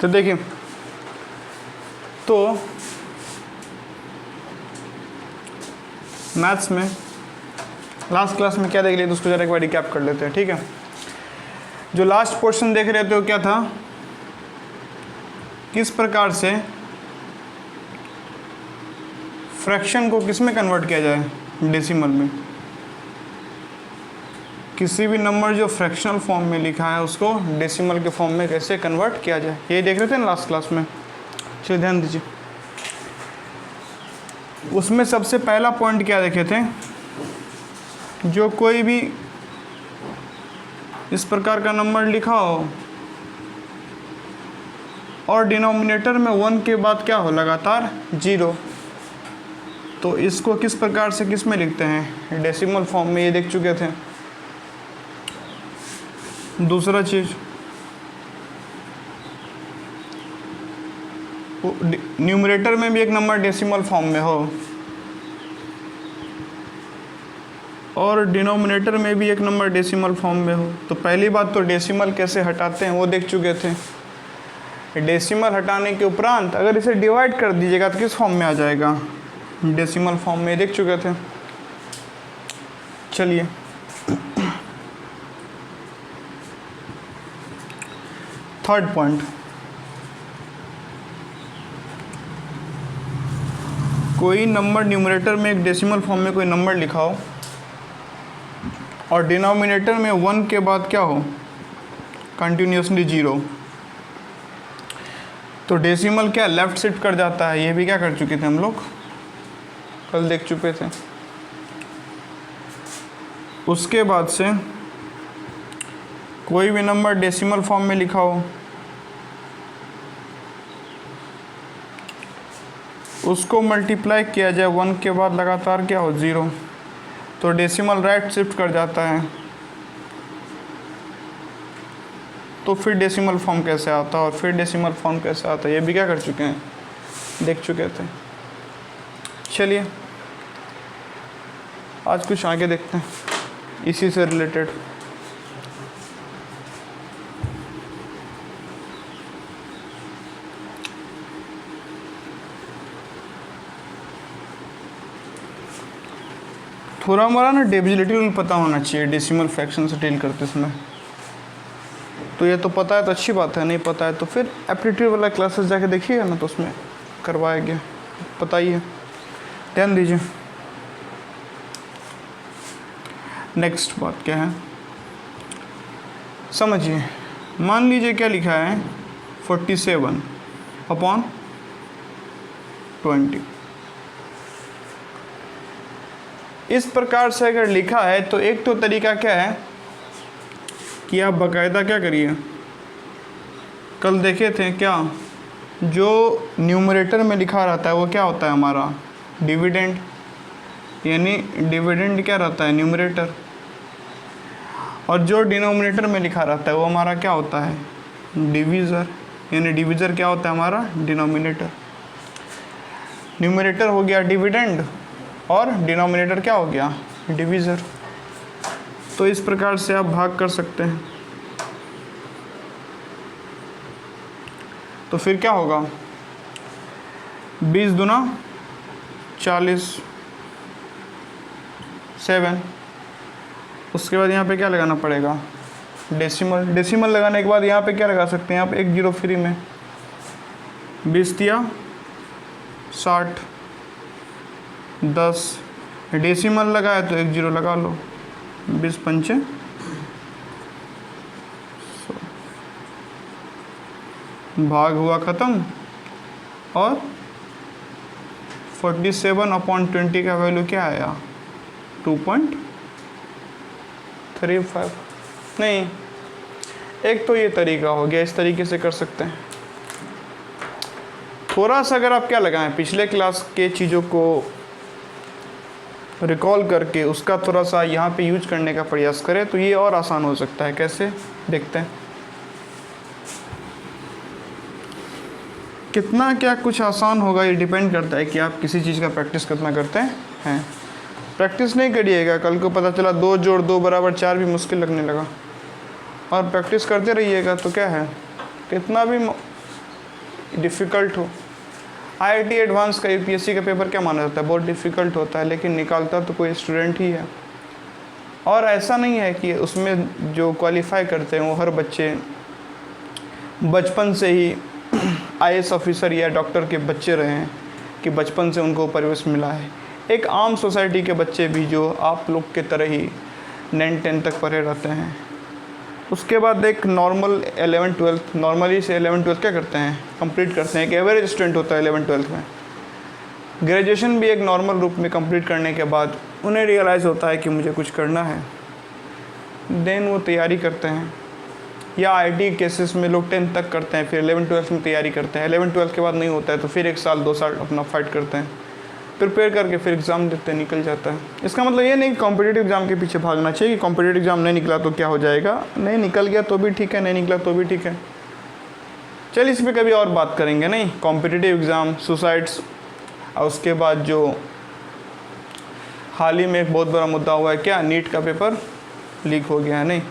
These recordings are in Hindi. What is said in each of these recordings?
तो देखिए, तो मैथ्स में लास्ट क्लास में क्या देख लिए तो उसको जरा एक बार रिकैप कर लेते हैं, ठीक है। जो लास्ट पोर्शन देख रहे थे वो क्या था, किस प्रकार से फ्रैक्शन को किस में कन्वर्ट किया जाए, डेसिमल में। किसी भी नंबर जो फ्रैक्शनल फॉर्म में लिखा है उसको डेसिमल के फॉर्म में कैसे कन्वर्ट किया जाए, ये देख रहे थे ना लास्ट क्लास में। चलिए ध्यान दीजिए, उसमें सबसे पहला पॉइंट क्या देखे थे, जो कोई भी इस प्रकार का नंबर लिखा हो और डिनोमिनेटर में 1 के बाद क्या हो, लगातार 0, तो इसको किस प्रकार से किस में लिखते हैं, डेसिमल फॉर्म में, ये देख चुके थे। दूसरा चीज़, न्यूमरेटर में भी एक नंबर डेसिमल फॉर्म में हो और डिनोमिनेटर में भी एक नंबर डेसिमल फॉर्म में हो, तो पहली बात तो डेसिमल कैसे हटाते हैं वो देख चुके थे। डेसिमल हटाने के उपरांत अगर इसे डिवाइड कर दीजिएगा तो किस फॉर्म में आ जाएगा, डेसिमल फॉर्म में, देख चुके थे। चलिए थर्ड पॉइंट, कोई नंबर न्यूमरेटर में एक डेसिमल फॉर्म में कोई नंबर लिखा हो और डिनोमिनेटर में 1 के बाद क्या हो, कंटिन्यूसली 0, तो डेसिमल क्या लेफ्ट शिफ्ट कर जाता है। ये भी क्या कर चुके थे हम लोग, कल देख चुके थे। उसके बाद से कोई भी नंबर डेसिमल फॉर्म में लिखा हो उसको मल्टीप्लाई किया जाए 1 के बाद लगातार क्या हो, 0, तो डेसिमल राइट शिफ्ट कर जाता है। तो फिर डेसिमल फॉर्म कैसे आता है और फिर डेसिमल फॉर्म कैसे आता है, ये भी क्या कर चुके हैं, देख चुके थे। चलिए आज कुछ आगे देखते हैं इसी से रिलेटेड। थोड़ा हमारा ना डिविजिबिलिटी रूल पता होना चाहिए डेसिमल फ्रैक्शन से डील करते समय। तो ये तो पता है तो अच्छी बात है, नहीं पता है तो फिर एप्टीट्यूड वाला क्लासेस जाके देखिएगा ना, तो उसमें करवाया गया, पता ही है। ध्यान दीजिए, नेक्स्ट बात क्या है समझिए। मान लीजिए क्या लिखा है 47/20। इस प्रकार से अगर लिखा है तो एक तो तरीका क्या है कि आप बाकायदा क्या करिए, कल देखे थे क्या, जो न्यूमरेटर में लिखा रहता है वो क्या होता है हमारा, डिविडेंड, यानी डिविडेंड क्या रहता है, न्यूमरेटर, और जो डिनोमिनेटर में लिखा रहता है वो हमारा क्या होता है, डिवीज़र, यानी डिवीज़र क्या होता है हमारा, डिनोमिनेटर। न्यूमरेटर हो गया डिविडेंड और डिनोमिनेटर क्या हो गया, डिवीज़र। तो इस प्रकार से आप भाग कर सकते हैं। तो फिर क्या होगा, 20 दूना 40, 7। उसके बाद यहाँ पे क्या लगाना पड़ेगा, डेसिमल। डेसिमल लगाने के बाद यहाँ पे क्या लगा सकते हैं आप, 1 0 फ्री में, 20 दिया 60, 10 डेसिमल लगाया तो 1 0 लगा लो, 20 पंचे 100। भाग हुआ ख़त्म और 47/20 का वैल्यू क्या आया, 2.35। नहीं, एक तो ये तरीका हो गया, इस तरीके से कर सकते हैं। थोड़ा सा अगर आप क्या लगाएं, पिछले क्लास के चीज़ों को रिकॉल करके उसका थोड़ा सा यहाँ पे यूज करने का प्रयास करें तो ये और आसान हो सकता है। कैसे, देखते हैं। कितना क्या कुछ आसान होगा ये डिपेंड करता है कि आप किसी चीज़ का प्रैक्टिस कितना करते हैं। प्रैक्टिस नहीं करिएगा, कल को पता चला 2 + 2 = 4 भी मुश्किल लगने लगा। और प्रैक्टिस करते रहिएगा तो क्या है, कितना भी डिफ़िकल्ट हो। IIT एडवांस का UPSC का पेपर क्या माना जाता है, बहुत डिफ़िकल्ट होता है, लेकिन निकालता तो कोई स्टूडेंट ही है। और ऐसा नहीं है कि उसमें जो क्वालिफ़ाई करते हैं वो हर बच्चे बचपन से ही IAS ऑफिसर या डॉक्टर के बच्चे रहे हैं, कि बचपन से उनको परवरिश मिला है। एक आम सोसाइटी के बच्चे भी जो आप लोग के तरह ही 9-10 तक पढ़े रहते हैं, उसके बाद एक नॉर्मल 11-12 नॉर्मली से 11-12 क्या करते हैं, कंप्लीट करते हैं। एक एवरेज स्टूडेंट होता है 11-12 में। ग्रेजुएशन भी एक नॉर्मल रूप में कंप्लीट करने के बाद उन्हें रियलाइज़ होता है कि मुझे कुछ करना है, देन वो तैयारी करते हैं। या IIT केसेस में लोग 10th तक करते हैं, फिर 11-12 में तैयारी करते हैं। 11-12 के बाद नहीं होता है तो फिर 1 साल 2 साल अपना फाइट करते हैं, प्रिपेयर करके फिर एग्ज़ाम देते हैं, निकल जाता है। इसका मतलब ये नहीं कि कॉम्पिटिटिव एग्ज़ाम के पीछे भागना चाहिए कि कॉम्पिटिटिव एग्ज़ाम नहीं निकला तो क्या हो जाएगा, नहीं निकल गया तो भी ठीक है, नहीं निकला तो भी ठीक है। चलिए इस पर कभी और बात करेंगे। नहीं, कॉम्पिटिटिव एग्ज़ाम, सुसाइड्स, और उसके बाद जो हाल ही में एक बहुत बड़ा मुद्दा हुआ है, क्या नीट का पेपर लीक हो गया है। नहीं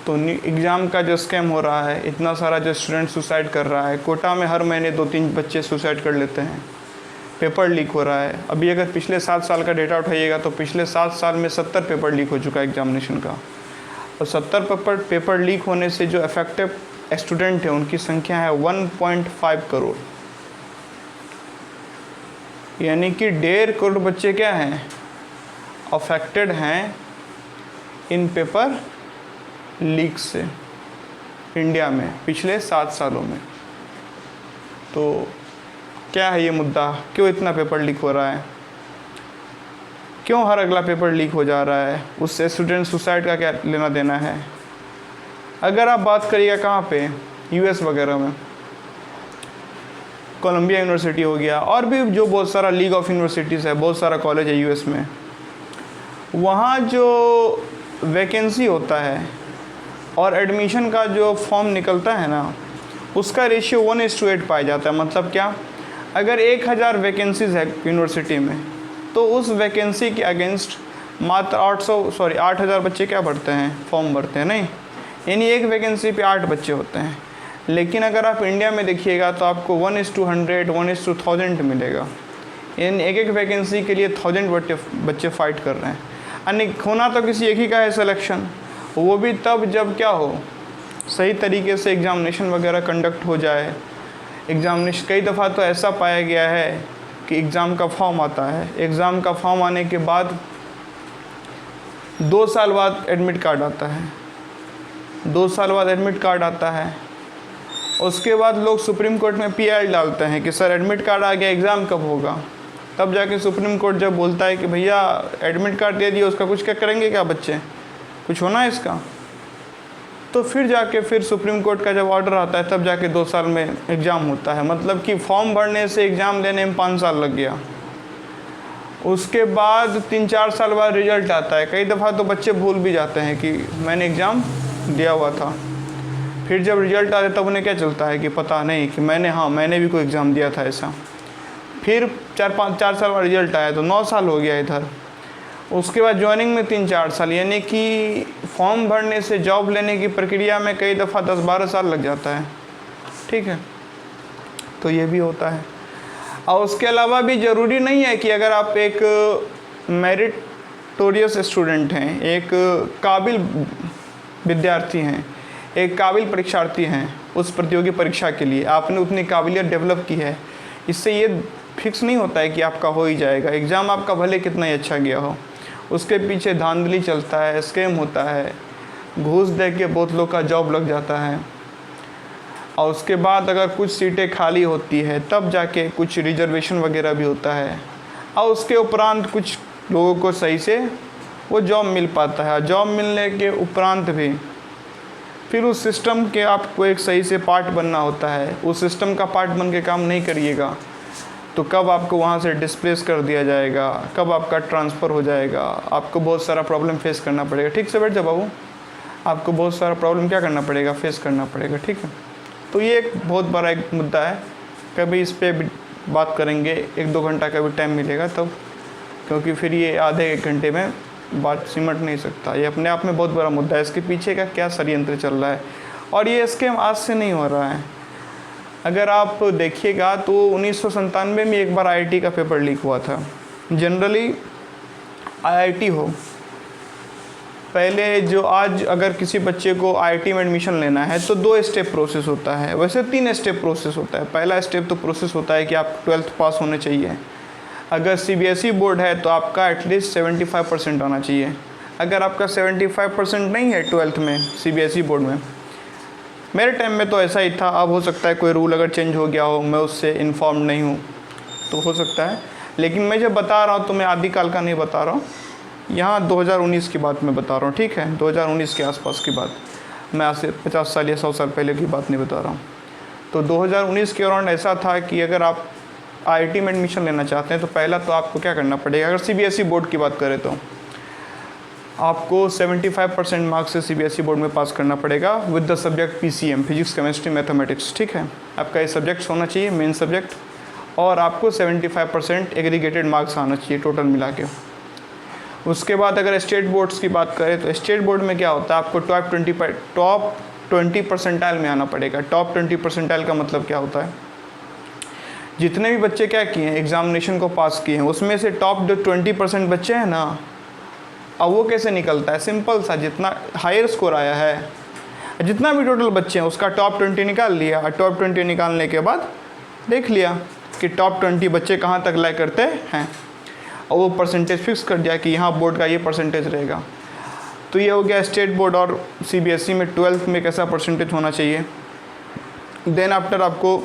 तो एग्ज़ाम का जो स्कैम हो रहा है, इतना सारा जो स्टूडेंट सुसाइड कर रहा है, कोटा में हर महीने 2-3 बच्चे सुसाइड कर लेते हैं, पेपर लीक हो रहा है। अभी अगर पिछले 7 साल का डेटा उठाइएगा तो पिछले 7 साल में 70 पेपर लीक हो चुका है एग्जामिनेशन का, और 70 पेपर लीक होने से जो अफेक्टिव स्टूडेंट है उनकी संख्या है 1.5 करोड़, यानी कि 1.5 करोड़ बच्चे क्या हैं, अफेक्टेड हैं इन पेपर लीक से इंडिया में पिछले 7 सालों में। तो क्या है ये मुद्दा, क्यों इतना पेपर लीक हो रहा है, क्यों हर अगला पेपर लीक हो जा रहा है, उससे स्टूडेंट सुसाइड का क्या लेना देना है। अगर आप बात करिएगा कहाँ पे, US वगैरह में, कोलंबिया यूनिवर्सिटी हो गया, और भी जो बहुत सारा लीग ऑफ यूनिवर्सिटीज़ है, बहुत सारा कॉलेज है US में, वहाँ जो वैकेंसी होता है और एडमिशन का जो फॉर्म निकलता है ना, उसका रेशियो 1:8 पाया जाता है। मतलब क्या, अगर 1000 वैकेंसीज़ है यूनिवर्सिटी में, तो उस वैकेंसी के अगेंस्ट मात्र 8000 बच्चे क्या भरते हैं, फॉर्म भरते हैं। नहीं, यानी एक वैकेंसी पे 8 बच्चे होते हैं। लेकिन अगर आप इंडिया में देखिएगा तो आपको 1:100, 1:1000 मिलेगा, यानी एक वैकेंसी के लिए 1000 बच्चे फाइट कर रहे हैं। यानी होना तो किसी एक ही का है सिलेक्शन, वो भी तब जब क्या हो, सही तरीके से एग्ज़ामिनेशन वगैरह कंडक्ट हो जाए। एग्ज़ामिनेशन कई दफ़ा तो ऐसा पाया गया है कि एग्ज़ाम का फॉर्म आता है, एग्ज़ाम का फॉर्म आने के बाद 2 साल बाद एडमिट कार्ड आता है, 2 साल बाद एडमिट कार्ड आता है। उसके बाद लोग सुप्रीम कोर्ट में PL डालते हैं कि सर एडमिट कार्ड आ गया, एग्ज़ाम कब होगा। तब जाके सुप्रीम कोर्ट जब बोलता है कि भैया एडमिट कार्ड दे दिए, उसका कुछ क्या करेंगे क्या बच्चे, कुछ होना है इसका, तो फिर जाके फिर सुप्रीम कोर्ट का जब ऑर्डर आता है तब जाके 2 साल में एग्ज़ाम होता है। मतलब कि फॉर्म भरने से एग्ज़ाम देने में 5 साल लग गया। उसके बाद 3-4 साल बाद रिज़ल्ट आता है। कई दफ़ा तो बच्चे भूल भी जाते हैं कि मैंने एग्ज़ाम दिया हुआ था। फिर जब रिज़ल्ट आता है तब उन्हें क्या चलता है कि पता नहीं कि मैंने भी कोई एग्ज़ाम दिया था ऐसा। फिर 4 साल बाद रिज़ल्ट आया तो 9 साल हो गया इधर। उसके बाद ज्वाइनिंग में 3-4 साल, यानी कि फॉर्म भरने से जॉब लेने की प्रक्रिया में कई दफ़ा 10-12 साल लग जाता है। ठीक है, तो ये भी होता है। और उसके अलावा भी ज़रूरी नहीं है कि अगर आप एक मेरिटोरियस स्टूडेंट हैं, एक काबिल विद्यार्थी हैं, एक काबिल परीक्षार्थी हैं, उस प्रतियोगी परीक्षा के लिए आपने उतनी काबिलियत डेवलप की है, इससे ये फिक्स नहीं होता है कि आपका हो ही जाएगा। एग्ज़ाम आपका भले कितना ही अच्छा गया हो, उसके पीछे धांधली चलता है, स्कैम होता है, घूस दे के बहुत लोग का जॉब लग जाता है। और उसके बाद अगर कुछ सीटें खाली होती है तब जाके कुछ रिजर्वेशन वगैरह भी होता है, और उसके उपरांत कुछ लोगों को सही से वो जॉब मिल पाता है। जॉब मिलने के उपरांत भी फिर उस सिस्टम के आपको एक सही से पार्ट बनना होता है। उस सिस्टम का पार्ट बन के काम नहीं करिएगा तो कब आपको वहाँ से डिस्प्लेस कर दिया जाएगा, कब आपका ट्रांसफ़र हो जाएगा, आपको बहुत सारा प्रॉब्लम फेस करना पड़ेगा। ठीक से बैठ जाओ बाबू, आपको बहुत सारा प्रॉब्लम क्या करना पड़ेगा, फेस करना पड़ेगा। ठीक है, तो ये एक बहुत बड़ा एक मुद्दा है, कभी इस पर भी बात करेंगे, 1-2 घंटा का भी टाइम मिलेगा तब, क्योंकि फिर ये आधे 1 घंटे में बात सिमट नहीं सकता। ये अपने आप में बहुत बड़ा मुद्दा है, इसके पीछे का क्या षड्यंत्र चल रहा है। और ये स्कैम आज से नहीं हो रहा है, अगर आप देखिएगा तो 1997 में एक बार आईआईटी का पेपर लीक हुआ था। जनरली आईआईटी हो, पहले जो आज अगर किसी बच्चे को आईआईटी में एडमिशन लेना है तो 2 स्टेप प्रोसेस होता है, वैसे 3 स्टेप प्रोसेस होता है। पहला स्टेप तो प्रोसेस होता है कि आप 12th पास होने चाहिए। अगर सीबीएसई बोर्ड है तो आपका एटलीस्ट 75% आना चाहिए। अगर आपका 75% नहीं है 12th में सीबीएसई बोर्ड में, मेरे टाइम में तो ऐसा ही था, अब हो सकता है कोई रूल अगर चेंज हो गया हो, मैं उससे इन्फॉर्म नहीं हूँ तो हो सकता है। लेकिन मैं जब बता रहा हूँ तो मैं आदिकाल का नहीं बता रहा हूँ, यहाँ 2019 की बात मैं बता रहा हूँ, ठीक है, 2019 के आसपास की बात, मैं आज से 50 साल या 100 साल पहले की बात नहीं बता रहा हूँ। तो 2019 के अराउंड ऐसा था कि अगर आप आईआईटी में एडमिशन लेना चाहते हैं तो पहला तो आपको क्या करना पड़ेगा, अगर सीबीएसई बोर्ड की बात करें तो आपको 75% मार्क्स से सीबीएसई बोर्ड में पास करना पड़ेगा with the subject PCM, physics chemistry mathematics, ठीक है। आपका ये सब्जेक्ट्स होना चाहिए मेन सब्जेक्ट, और आपको 75% एग्रीगेटेड मार्क्स आना चाहिए टोटल मिला के। उसके बाद अगर स्टेट बोर्ड्स की बात करें तो स्टेट बोर्ड में क्या होता है, आपको टॉप 20 परसेंटाइल में आना पड़ेगा। टॉप 20 परसेंटाइल का मतलब क्या होता है, जितने भी बच्चे क्या किए हैं एग्जामिनेशन को पास किए हैं उसमें से टॉप जो 20% बच्चे हैं ना, अब वो कैसे निकलता है, सिंपल सा, जितना हायर स्कोर आया है, जितना भी टोटल बच्चे हैं उसका टॉप 20 निकाल लिया, और टॉप 20 निकालने के बाद देख लिया कि टॉप 20 बच्चे कहाँ तक लाइक करते हैं, और वो परसेंटेज फिक्स कर दिया कि यहाँ बोर्ड का ये परसेंटेज रहेगा। तो ये हो गया स्टेट बोर्ड और सीबीएसई में 12th में कैसा परसेंटेज होना चाहिए। देन आफ्टर आपको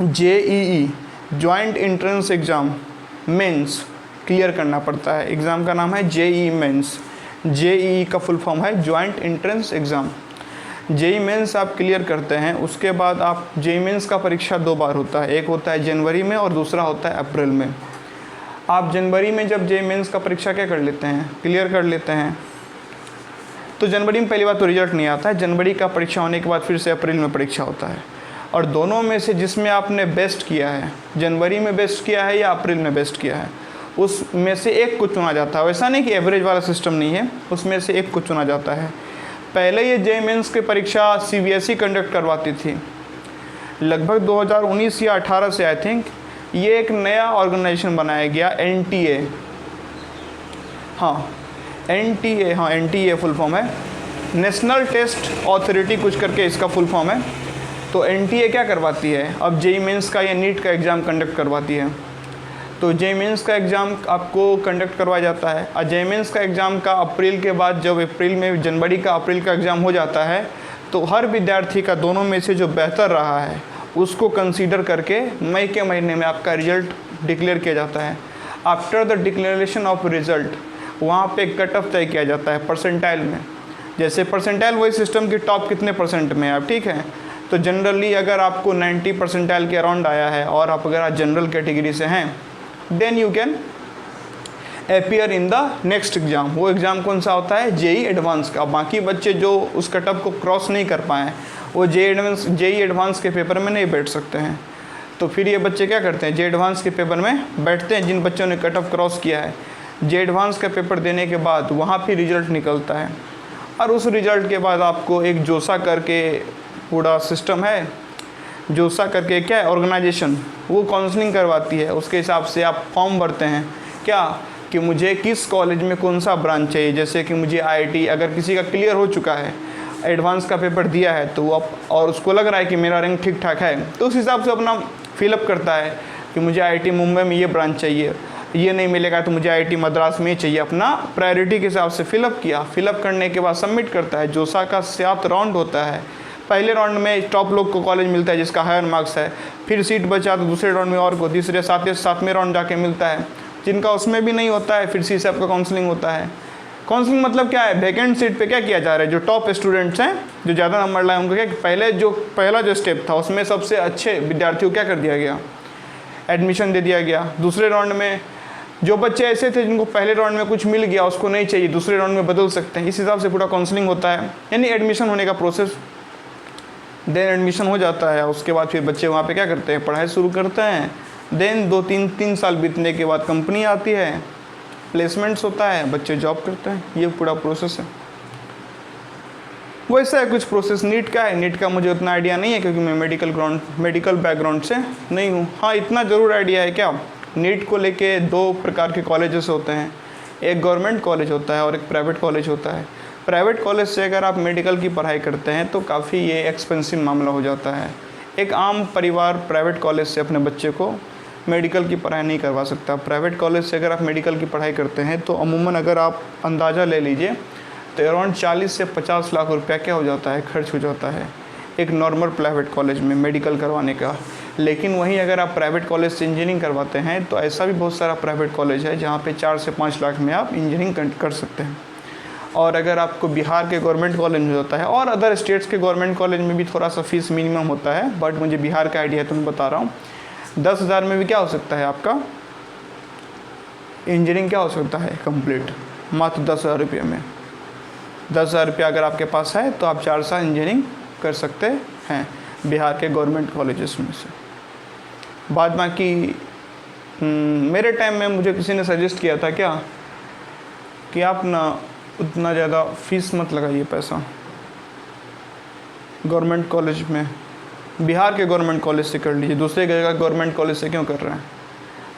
JEE joint entrance exam mains clear करना पड़ता है। एग्ज़ाम का नाम है जेईई मेंस। जेईई का फुल फॉर्म है joint entrance exam. JEE mains आप क्लियर करते हैं, उसके बाद आप जेईई मेंस का परीक्षा 2 बार होता है, एक होता है जनवरी में और दूसरा होता है अप्रैल में। आप जनवरी में जब जेईई मेंस का परीक्षा क्या कर लेते हैं, क्लियर कर लेते हैं, तो जनवरी में पहली बार तो रिजल्ट नहीं आता है, जनवरी का परीक्षा होने के बाद फिर से अप्रैल में परीक्षा होता है, और दोनों में से जिसमें आपने बेस्ट किया है, जनवरी में बेस्ट किया है या अप्रैल में बेस्ट किया है, उसमें से एक को चुना जाता है। वैसा नहीं कि एवरेज वाला सिस्टम नहीं है, उसमें से एक को चुना जाता है। पहले ये जेईई मेंस की परीक्षा सीबीएसई कंडक्ट करवाती थी, लगभग 2019 या 18 से आई थिंक ये एक नया ऑर्गेनाइजेशन बनाया गया, एनटीए। हाँ एनटीए फुल फॉर्म है, नेशनल टेस्ट ऑथोरिटी कुछ करके इसका फुल फॉर्म है। तो एनटीए क्या करवाती है, अब जेईई मेंस का या नीट का एग्ज़ाम कंडक्ट करवाती है। तो जेईई मेंस का एग्ज़ाम आपको कंडक्ट करवाया जाता है, और जेईई मेंस का एग्ज़ाम का अप्रैल के बाद जब अप्रैल में जनवरी का अप्रैल का एग्ज़ाम हो जाता है तो हर विद्यार्थी का दोनों में से जो बेहतर रहा है उसको कंसीडर करके मई के महीने में आपका रिजल्ट डिक्लेयर किया जाता है। After the declaration of result वहाँ पे कट ऑफ तय किया जाता है परसेंटाइल में। जैसे परसेंटाइल वही सिस्टम की टॉप कितने परसेंट में आप, ठीक है। तो जनरली अगर आपको 90 परसेंटाइल के अराउंड आया है और आप अगर जनरल कैटेगरी से हैं, then you can appear in the next exam. वो एग्ज़ाम कौन सा होता है, जेईई एडवांस का। बाकी बच्चे जो उस कट ऑफ को क्रॉस नहीं कर पाए वो जेईई एडवांस के पेपर में नहीं बैठ सकते हैं। तो फिर ये बच्चे क्या करते हैं, जेईई एडवांस के पेपर में बैठते हैं जिन बच्चों ने कट ऑफ क्रॉस किया है। जेईई एडवांस का पेपर देने के बाद वहाँ फिर रिज़ल्ट निकलता है, और उस रिज़ल्ट के बाद आपको एक जोसा करके पूरा सिस्टम है, जोसा करके क्या है ऑर्गेनाइजेशन, वो काउंसलिंग करवाती है। उसके हिसाब से आप फॉर्म भरते हैं क्या कि मुझे किस कॉलेज में कौन सा ब्रांच चाहिए। जैसे कि मुझे आईआईटी, अगर किसी का क्लियर हो चुका है, एडवांस का पेपर दिया है तो अब और उसको लग रहा है कि मेरा रैंक ठीक ठाक है, तो उस हिसाब से अपना फिलअप करता है कि मुझे आईआईटी मुंबई में ये ब्रांच चाहिए, ये नहीं मिलेगा तो मुझे आईआईटी मद्रास में चाहिए। अपना प्रायोरिटी के हिसाब से फिलअप किया, फिलअप करने के बाद सबमिट करता है। जोसा का 7 राउंड होता है। पहले राउंड में टॉप लोग को कॉलेज मिलता है जिसका हायर मार्क्स है, फिर सीट बचा तो दूसरे राउंड में और को, तीसरे 7वें राउंड जाके मिलता है। जिनका उसमें भी नहीं होता है फिर सीसे आपका काउंसलिंग होता है। काउंसलिंग मतलब क्या है, वैकेंट सीट पे क्या किया जा रहा है, जो टॉप स्टूडेंट्स हैं जो ज़्यादा नंबर लाए उनको क्या, पहला जो स्टेप था उसमें सबसे अच्छे विद्यार्थियों को क्या कर दिया गया, एडमिशन दे दिया गया। दूसरे राउंड में जो बच्चे ऐसे थे जिनको पहले राउंड में कुछ मिल गया उसको नहीं चाहिए, दूसरे राउंड में बदल सकते हैं। इस हिसाब से पूरा काउंसलिंग होता है, यानी एडमिशन होने का प्रोसेस। देन एडमिशन हो जाता है, उसके बाद फिर बच्चे वहाँ पे क्या करते हैं, पढ़ाई शुरू करते हैं। देन 2-3 साल बीतने के बाद कंपनी आती है, प्लेसमेंट्स होता है, बच्चे जॉब करते हैं। ये पूरा प्रोसेस है। वैसा है कुछ प्रोसेस। नीट का है, नीट का मुझे उतना आइडिया नहीं है क्योंकि मैं मेडिकल बैकग्राउंड से नहीं हूँ। हाँ, इतना ज़रूर आइडिया है क्या, नीट को लेके 2 प्रकार के कॉलेजेस होते हैं, एक गवर्नमेंट कॉलेज होता है और एक प्राइवेट कॉलेज होता है। प्राइवेट कॉलेज से अगर आप मेडिकल की पढ़ाई करते हैं तो काफ़ी ये एक्सपेंसिव मामला हो जाता है। एक आम परिवार प्राइवेट कॉलेज से अपने बच्चे को मेडिकल की पढ़ाई नहीं करवा सकता। प्राइवेट कॉलेज से अगर आप मेडिकल की पढ़ाई करते हैं तो अमूमन अगर आप अंदाज़ा ले लीजिए तो अराउंड 40 से 50 लाख रुपया क्या हो जाता है, खर्च हो जाता है एक नॉर्मल प्राइवेट कॉलेज में मेडिकल करवाने का। लेकिन वहीं अगर आप प्राइवेट कॉलेज से इंजीनियरिंग करवाते हैं तो ऐसा भी बहुत सारा प्राइवेट कॉलेज है जहाँ पे 4 से 5 लाख में आप इंजीनियरिंग कर सकते हैं। और अगर आपको बिहार के गवर्नमेंट कॉलेज में होता है और अदर स्टेट्स के गवर्नमेंट कॉलेज में भी थोड़ा सा फीस मिनिमम होता है, बट मुझे बिहार का आइडिया है तो मैं बता रहा हूँ, 10,000 में भी क्या हो सकता है आपका इंजीनियरिंग क्या हो सकता है कंप्लीट, मात्र 10,000 रुपये में। 10,000 रुपया अगर आपके पास है तो आप 4 साल इंजीनियरिंग कर सकते हैं बिहार के गवर्नमेंट कॉलेजेस में से। बाद बाकी मेरे टाइम में मुझे किसी ने सजेस्ट किया था क्या कि आप ना उतना ज़्यादा फीस मत लगाइए पैसा गवर्नमेंट कॉलेज में, बिहार के गवर्नमेंट कॉलेज से कर लीजिए, दूसरे जगह गवर्नमेंट कॉलेज से क्यों कर रहे हैं,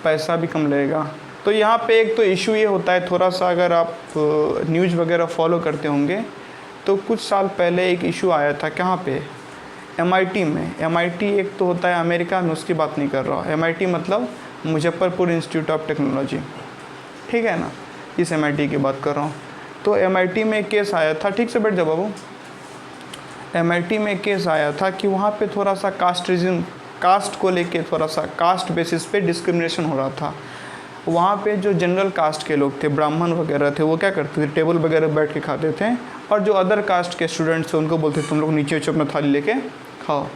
पैसा भी कम लगेगा। तो यहाँ पे एक तो इशू ये होता है थोड़ा सा, अगर आप न्यूज़ वगैरह फॉलो करते होंगे तो कुछ साल पहले एक इशू आया था कहाँ पे, MIT में। MIT एक तो होता है अमेरिका में, उसकी बात नहीं कर रहा हूँ। MIT मतलब मुजफ्फरपुर इंस्टीट्यूट ऑफ टेक्नोलॉजी, ठीक है ना, इस MIT की बात कर रहा हूँ। तो MIT में एक केस आया था, ठीक से बैठ जाओ बाबू। MIT में एक केस आया था कि वहाँ पे थोड़ा सा कास्ट को लेके थोड़ा सा कास्ट बेसिस पे डिस्क्रिमिनेशन हो रहा था। वहाँ पे जो जनरल कास्ट के लोग थे, ब्राह्मण वगैरह थे, वो क्या करते थे, टेबल वगैरह बैठ के खाते थे, और जो अदर कास्ट के स्टूडेंट्स थे उनको बोलते तुम लोग नीचे अपना थाली लेके खाओ।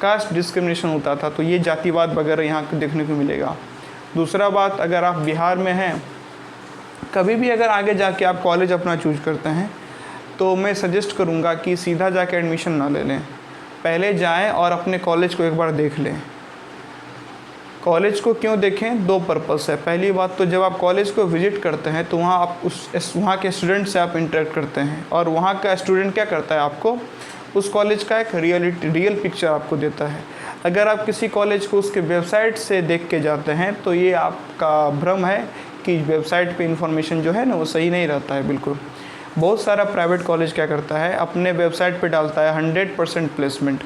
कास्ट डिस्क्रिमिनेशन होता था। तो ये जातिवाद वगैरह यहाँ देखने को मिलेगा। दूसरा बात, अगर आप बिहार में हैं, कभी भी अगर आगे जाके आप कॉलेज अपना चूज करते हैं तो मैं सजेस्ट करूँगा कि सीधा जाके एडमिशन ना ले लें, पहले जाएं और अपने कॉलेज को एक बार देख लें। कॉलेज को क्यों देखें, 2 पर्पस है। पहली बात तो जब आप कॉलेज को विजिट करते हैं तो वहाँ आप वहाँ के स्टूडेंट से आप इंटरेक्ट करते हैं, और वहाँ का स्टूडेंट क्या करता है, आपको उस कॉलेज का एक रियल पिक्चर आपको देता है। अगर आप किसी कॉलेज को उसके वेबसाइट से देख के जाते हैं तो ये आपका भ्रम है कि वेबसाइट पे इंफॉर्मेशन जो है ना वो सही नहीं रहता है बिल्कुल। बहुत सारा प्राइवेट कॉलेज क्या करता है, अपने वेबसाइट पे डालता है 100% प्लेसमेंट,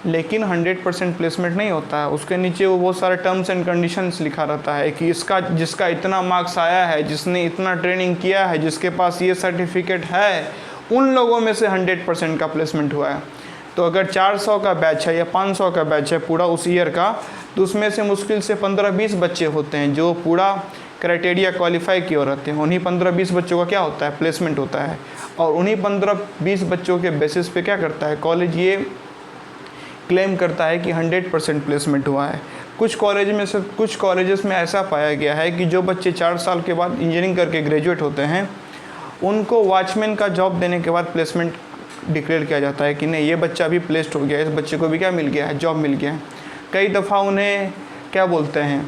लेकिन 100% प्लेसमेंट नहीं होता है। उसके नीचे वो बहुत सारे टर्म्स एंड कंडीशंस लिखा रहता है कि जिसका इतना मार्क्स आया है, जिसने इतना ट्रेनिंग किया है, जिसके पास ये सर्टिफिकेट है, उन लोगों में से 100% का प्लेसमेंट हुआ है। तो अगर 400 का बैच है या 500 का बैच है पूरा उस ईयर का, तो उसमें से मुश्किल से 15-20 बच्चे होते हैं जो पूरा क्राइटेरिया क्वालिफाई किए रहते हैं। उन्हीं 15-20 बच्चों का क्या होता है, प्लेसमेंट होता है। और उन्हीं 15-20 बच्चों के बेसिस पे क्या करता है कॉलेज, ये क्लेम करता है कि 100% प्लेसमेंट हुआ है। कुछ कॉलेजेस में ऐसा पाया गया है कि जो बच्चे 4 साल के बाद इंजीनियरिंग करके ग्रेजुएट होते हैं, उनको वॉचमैन का जॉब देने के बाद प्लेसमेंट डिक्लेयर किया जाता है कि नहीं, ये बच्चा भी प्लेस्ड हो गया है, इस बच्चे को भी क्या मिल गया है, जॉब मिल गया है। कई दफ़ा उन्हें क्या बोलते हैं,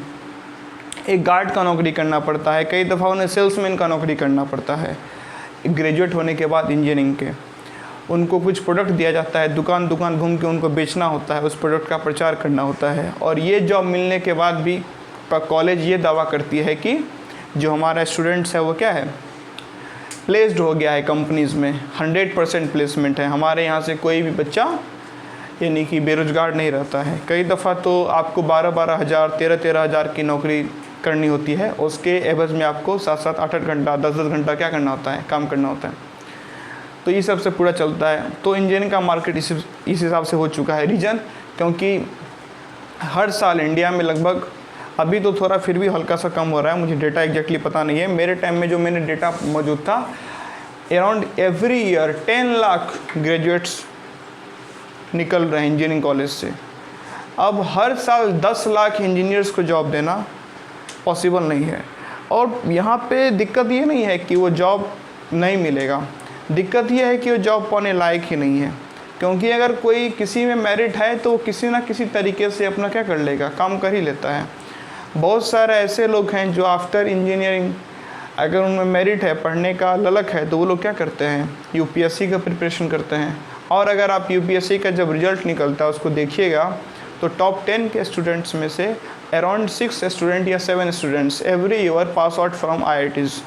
एक गार्ड का नौकरी करना पड़ता है, कई दफ़ा उन्हें सेल्समैन का नौकरी करना पड़ता है ग्रेजुएट होने के बाद इंजीनियरिंग के। उनको कुछ प्रोडक्ट दिया जाता है, दुकान घूम के उनको बेचना होता है, उस प्रोडक्ट का प्रचार करना होता है। और ये जॉब मिलने के बाद भी कॉलेज ये दावा करती है कि जो हमारा स्टूडेंट्स है वो क्या है, प्लेस्ड हो गया है कंपनीज़ में, 100% प्लेसमेंट है। हमारे यहाँ से कोई भी बच्चा यानी कि बेरोज़गार नहीं रहता है। कई दफ़ा तो आपको 12-12 हज़ार 13-13 हज़ार की नौकरी करनी होती है, उसके एवज़ में आपको 7-7 8-8 घंटा 10-10 घंटा क्या करना होता है, काम करना होता है। तो ये सब से पूरा चलता है। तो इंजीनियरिंग का मार्केट इस हिसाब से हो चुका है। रीज़न क्योंकि हर साल इंडिया में लगभग, अभी तो थोड़ा फिर भी हल्का सा कम हो रहा है, मुझे डेटा एग्जैक्टली पता नहीं है, मेरे टाइम में जो मैंने डेटा मौजूद था, around every year 10 lakh graduates निकल रहे हैं इंजीनियरिंग कॉलेज से। अब हर साल 10 लाख इंजीनियर्स को जॉब देना पॉसिबल नहीं है। और यहाँ पे दिक्कत ये नहीं है कि वो जॉब नहीं मिलेगा, दिक्कत ये है कि वो जॉब पाने लायक ही नहीं है। क्योंकि अगर कोई किसी में मेरिट है तो किसी ना किसी तरीके से अपना क्या कर लेगा, काम कर ही लेता है। बहुत सारे ऐसे लोग हैं जो आफ्टर इंजीनियरिंग अगर उनमें मेरिट है, पढ़ने का ललक है, तो वो लोग क्या करते हैं, यूपीएससी का प्रिपरेशन करते हैं। और अगर आप यूपीएससी का जब रिजल्ट निकलता है उसको देखिएगा, तो टॉप 10 के स्टूडेंट्स में से अराउंड 6 स्टूडेंट या 7 students every year pass out from IITs.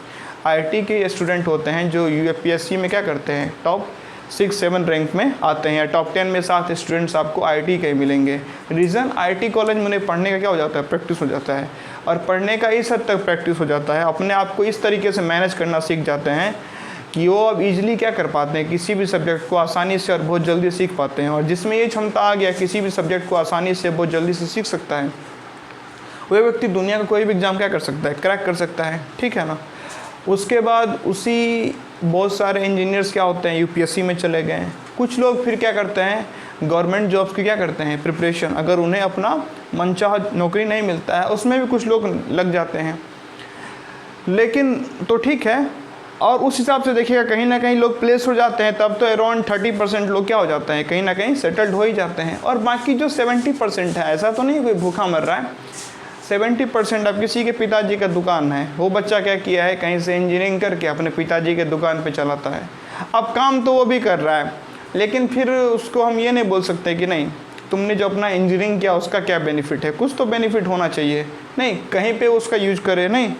IIT के स्टूडेंट होते हैं जो यूपीएससी में क्या करते हैं, टॉप 6-7 रैंक में आते हैं, या टॉप 10 में 7 स्टूडेंट्स आपको आईआईटी के मिलेंगे। रीज़न, आईआईटी कॉलेज में उन्हें पढ़ने का क्या हो जाता है, प्रैक्टिस हो जाता है। और पढ़ने का इस हद तक प्रैक्टिस हो जाता है, अपने आप को इस तरीके से मैनेज करना सीख जाते हैं कि वो अब ईजिली क्या कर पाते हैं, किसी भी सब्जेक्ट को आसानी से और बहुत जल्दी सीख पाते हैं। और जिसमें ये क्षमता आ गया, किसी भी सब्जेक्ट को आसानी से बहुत जल्दी से सीख सकता है, वह व्यक्ति दुनिया का कोई भी एग्ज़ाम क्या कर सकता है, क्रैक कर सकता है, ठीक है ना। उसके बाद उसी बहुत सारे इंजीनियर्स क्या होते हैं, यूपीएससी में चले गए। कुछ लोग फिर क्या करते हैं, गवर्नमेंट जॉब्स की क्या करते हैं, प्रिपरेशन। अगर उन्हें अपना मनचाहा नौकरी नहीं मिलता है, उसमें भी कुछ लोग लग जाते हैं, लेकिन तो ठीक है। और उस हिसाब से देखिएगा, कहीं ना कहीं लोग प्लेस हो जाते हैं, तब तो अराउंड 30% लोग क्या हो जाते हैं, कहीं ना कहीं सेटल्ड हो ही जाते हैं। और बाकी जो 70% है, ऐसा तो नहीं कोई भूखा मर रहा है। 70% अब किसी के पिताजी का दुकान है, वो बच्चा क्या किया है, कहीं से इंजीनियरिंग करके अपने पिताजी के दुकान पे चलाता है। अब काम तो वो भी कर रहा है, लेकिन फिर उसको हम ये नहीं बोल सकते कि नहीं, तुमने जो अपना इंजीनियरिंग किया उसका क्या बेनिफिट है, कुछ तो बेनिफिट होना चाहिए। नहीं, कहीं पे उसका यूज करे नहीं।